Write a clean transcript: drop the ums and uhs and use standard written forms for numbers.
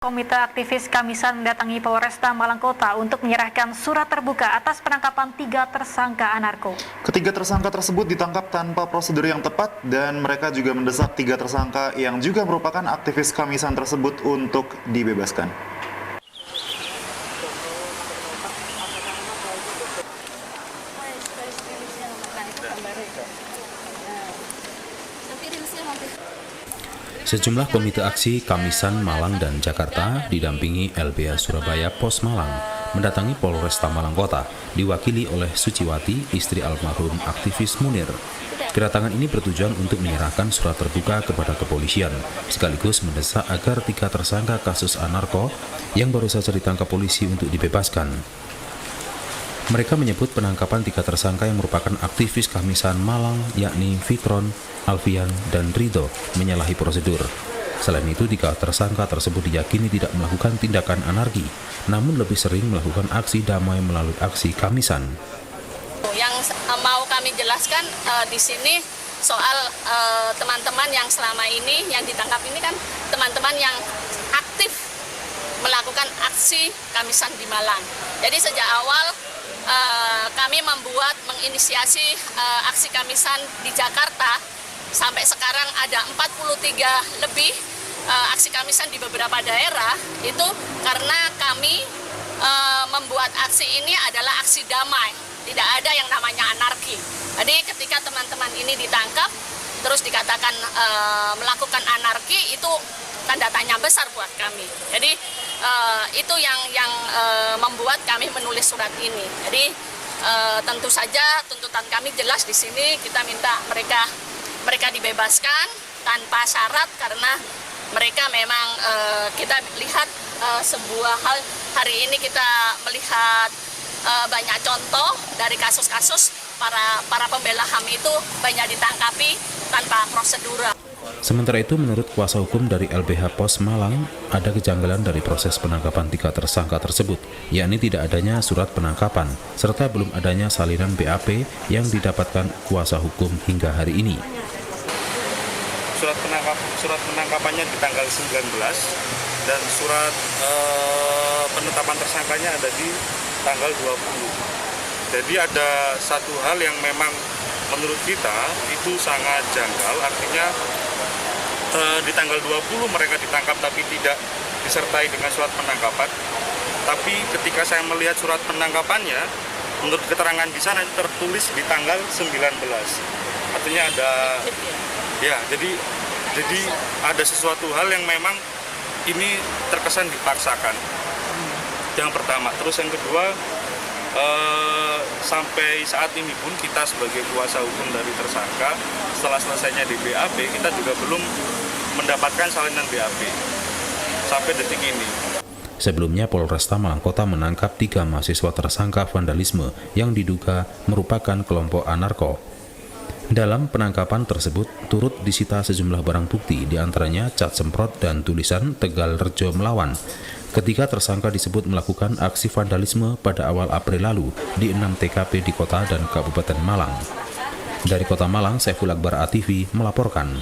Komite aktivis Kamisan mendatangi Polresta Malang Kota untuk menyerahkan surat terbuka atas penangkapan 3 tersangka anarko. Ketiga tersangka tersebut ditangkap tanpa prosedur yang tepat dan mereka juga mendesak 3 tersangka yang juga merupakan aktivis Kamisan tersebut untuk dibebaskan. Sejumlah komite aksi Kamisan Malang dan Jakarta didampingi LBH Surabaya Pos Malang mendatangi Polresta Malang Kota diwakili oleh Suciwati, istri almarhum aktivis Munir. Kedatangan ini bertujuan untuk menyerahkan surat terbuka kepada kepolisian, sekaligus mendesak agar 3 tersangka kasus anarko yang baru saja ditangkap polisi untuk dibebaskan. Mereka menyebut penangkapan 3 tersangka yang merupakan aktivis Kamisan Malang, yakni Fitron, Alfian, dan Ridho, menyalahi prosedur. Selain itu, 3 tersangka tersebut diyakini tidak melakukan tindakan anarki, namun lebih sering melakukan aksi damai melalui aksi Kamisan. Yang mau kami jelaskan di sini soal teman-teman yang selama ini yang ditangkap ini kan teman-teman yang aktif melakukan aksi Kamisan di Malang. Jadi sejak awal kami menginisiasi aksi Kamisan di Jakarta. Sampai sekarang ada 43 lebih aksi Kamisan di beberapa daerah. Itu karena kami membuat aksi ini adalah aksi damai. Tidak ada yang namanya anarki. Jadi ketika teman-teman ini ditangkap terus dikatakan melakukan anarki, itu tanda tanya besar buat kami. Jadi itu yang membuat kami menulis surat ini. Jadi tentu saja tuntutan kami jelas di sini, kita minta mereka dibebaskan tanpa syarat karena mereka memang kita lihat sebuah hal hari ini kita melihat banyak contoh dari kasus-kasus para pembela HAM itu banyak ditangkapi tanpa prosedur. Sementara itu, menurut kuasa hukum dari LBH Pos Malang, ada kejanggalan dari proses penangkapan 3 tersangka tersebut, yakni tidak adanya surat penangkapan, serta belum adanya salinan BAP yang didapatkan kuasa hukum hingga hari ini. Surat penangkapannya di tanggal 19 dan surat penetapan tersangkanya ada di tanggal 20. Jadi ada satu hal yang memang menurut kita itu sangat janggal, artinya di tanggal 20 mereka ditangkap tapi tidak disertai dengan surat penangkapan. Tapi ketika saya melihat surat penangkapannya, menurut keterangan di sana itu tertulis di tanggal 19. Artinya ada jadi ada sesuatu hal yang memang ini terkesan dipaksakan. Yang pertama, terus yang kedua, sampai saat ini pun kita sebagai kuasa hukum dari tersangka, setelah selesainya di BAP, kita juga belum mendapatkan salinan BAP sampai detik ini. Sebelumnya, Polresta Malang Kota menangkap 3 mahasiswa tersangka vandalisme yang diduga merupakan kelompok anarko. Dalam penangkapan tersebut, turut disita sejumlah barang bukti, diantaranya cat semprot dan tulisan Tegal Rejo Melawan. Ketiga tersangka disebut melakukan aksi vandalisme pada awal April lalu di 6 TKP di kota dan Kabupaten Malang. Dari Kota Malang, Saiful Akbar ATV melaporkan.